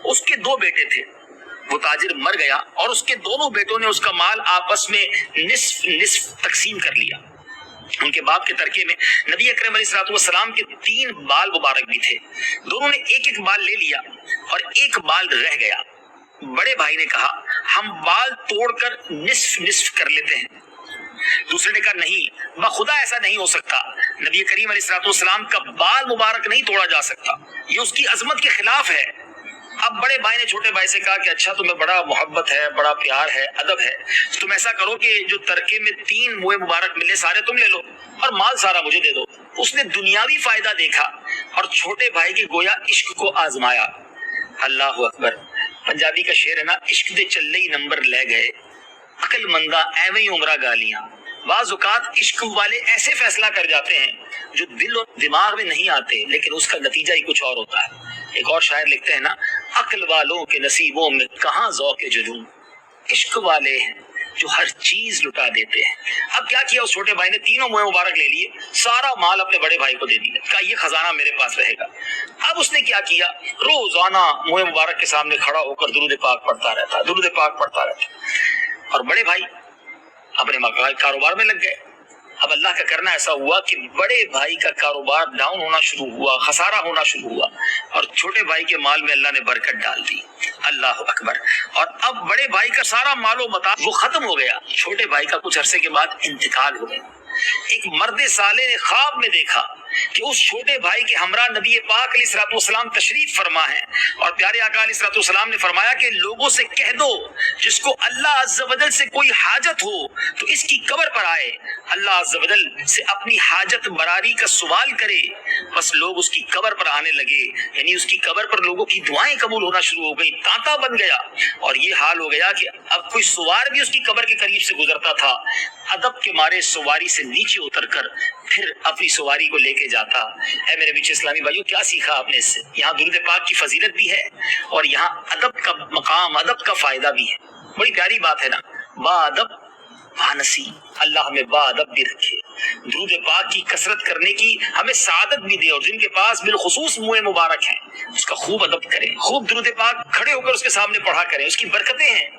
اس کے 2 بیٹے تھے، وہ تاجر مر گیا اور اس کے دونوں بیٹوں نے اس کا مال آپس میں نصف نصف تقسیم کر لیا۔ ان کے باپ کے ترکے میں نبی اکرم علیہ السلام کے 3 بال مبارک بھی تھے، دونوں نے ایک بال لے لیا اور ایک بال رہ گیا۔ بڑے بھائی نے کہا ہم بال توڑ کر نصف نصف کر لیتے ہیں۔ دوسرے نے کہا نہیں، بخدا ایسا نہیں ہو سکتا، نبی کریم علیہ السلام کا بال مبارک نہیں توڑا جا سکتا، یہ اس کی عظمت کے خلاف ہے۔ اب بڑے بھائی نے چھوٹے بھائی سے کہا کہ اچھا تمہیں بڑا محبت ہے، بڑا پیار ہے، ادب ہے، تم ایسا کرو کہ جو ترکے میں 3 موئے مبارک ملے سارے تم لے لو اور مال سارا مجھے دے دو۔ اس نے دنیاوی فائدہ دیکھا اور چھوٹے بھائی کے گویا عشق کو آزمایا۔ اللہ اکبر، پنجابی کا شعر ہے نا، عشق دے چلے ہی نمبر لے گئے، عقل مندہ ایویں ہی عمرہ گالیاں۔ بعض اوقات عشق والے ایسے فیصلہ کر جاتے ہیں جو دل اور دماغ میں نہیں آتے، لیکن اس کا نتیجہ ہی کچھ اور ہوتا ہے۔ ایک اور شاعر لکھتے ہیں نا، عقل والوں کے نصیبوں میں کہاں ذوق جنون، عشق والے ہیں جو ہر چیز لٹا دیتے ہیں۔ اب کیا کیا اس چھوٹے بھائی نے، 3 موئے مبارک لے لیے، سارا مال اپنے بڑے بھائی کو دے دیا، کہا یہ خزانہ میرے پاس رہے گا۔ اب اس نے کیا کیا، روزانہ موئے مبارک کے سامنے کھڑا ہو کر درود پاک پڑھتا رہتا، درود پاک پڑھتا رہتا، اور بڑے بھائی اپنے کاروبار میں لگ گئے۔ اب اللہ کا کرنا ایسا ہوا کہ بڑے بھائی کا کاروبار ڈاؤن ہونا شروع ہوا، خسارہ ہونا شروع ہوا، اور چھوٹے بھائی کے مال میں اللہ نے برکت ڈال دی۔ اللہ اکبر، اور اب بڑے بھائی کا سارا مال و متاع وہ ختم ہو گیا، چھوٹے بھائی کا کچھ عرصے کے بعد انتقال ہو گیا۔ ایک مرد صالح نے خواب میں دیکھا کہ اس چھوٹے بھائی کے ہمراہ نبی پاک علیہ السلام تشریف فرما ہے، اور پیارے آقا علیہ السلام نے فرمایا کہ لوگوں سے کہہ دو جس کو اللہ عز و جل سے کوئی حاجت ہو تو اس کی قبر پر آئے، اللہ عز و جل سے اپنی حاجت براری کا سوال کرے۔ بس لوگ اس کی قبر پر آنے لگے، یعنی اس کی قبر پر لوگوں کی دعائیں قبول ہونا شروع ہو گئی، تانتا بن گیا، اور یہ حال ہو گیا کہ اب کوئی سوار بھی اس کی قبر کے قریب سے گزرتا تھا، ادب کے مارے سواری سے نیچے اتر کر پھر اپنی سواری کو لے کے جاتا۔ اے میرے بیچ اسلامی بھائیو، کیا سیکھا آپ نے اس سے؟ یہاں درود پاک کی فضیلت بھی ہے اور یہاں ادب کا مقام، ادب کا فائدہ بھی ہے۔ بڑی پیاری بات ہے نا، با ادب با نصیب، اللہ ہمیں با ادب بھی رکھے، درود پاک کی کثرت کرنے کی ہمیں سعادت بھی دے، اور جن کے پاس بالخصوص موئے مبارک ہیں اس کا خوب ادب کریں، خوب درود پاک کھڑے ہو کر اس کے سامنے پڑھا کریں، اس کی برکتیں ہیں۔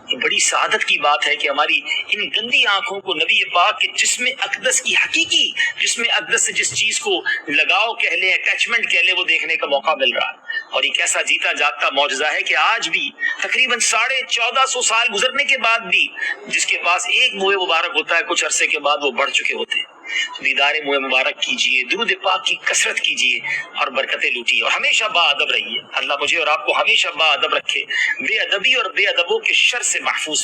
یہ بڑی سعادت کی بات ہے کہ ہماری ان گندی آنکھوں کو نبی پاک کے جسم اقدس کی حقیقی جسم اقدس سے جس چیز کو لگاؤ کہہ لیں، اٹیچمنٹ کہہ لیں، وہ دیکھنے کا موقع مل رہا ہے۔ اور ایک ایسا جیتا جاگتا معجزہ ہے کہ آج بھی تقریباً 1450 سال گزرنے کے بعد بھی جس کے پاس ایک موئے مبارک ہوتا ہے، کچھ عرصے کے بعد وہ بڑھ چکے ہوتے ہیں۔ دیدار موئے مبارک کیجئے، درود پاک کی کثرت کیجئے اور برکتیں لوٹیے، اور ہمیشہ با ادب رہیے۔ اللہ مجھے اور آپ کو ہمیشہ با ادب رکھے، بے ادبی اور بے ادبوں کے شر سے محفوظ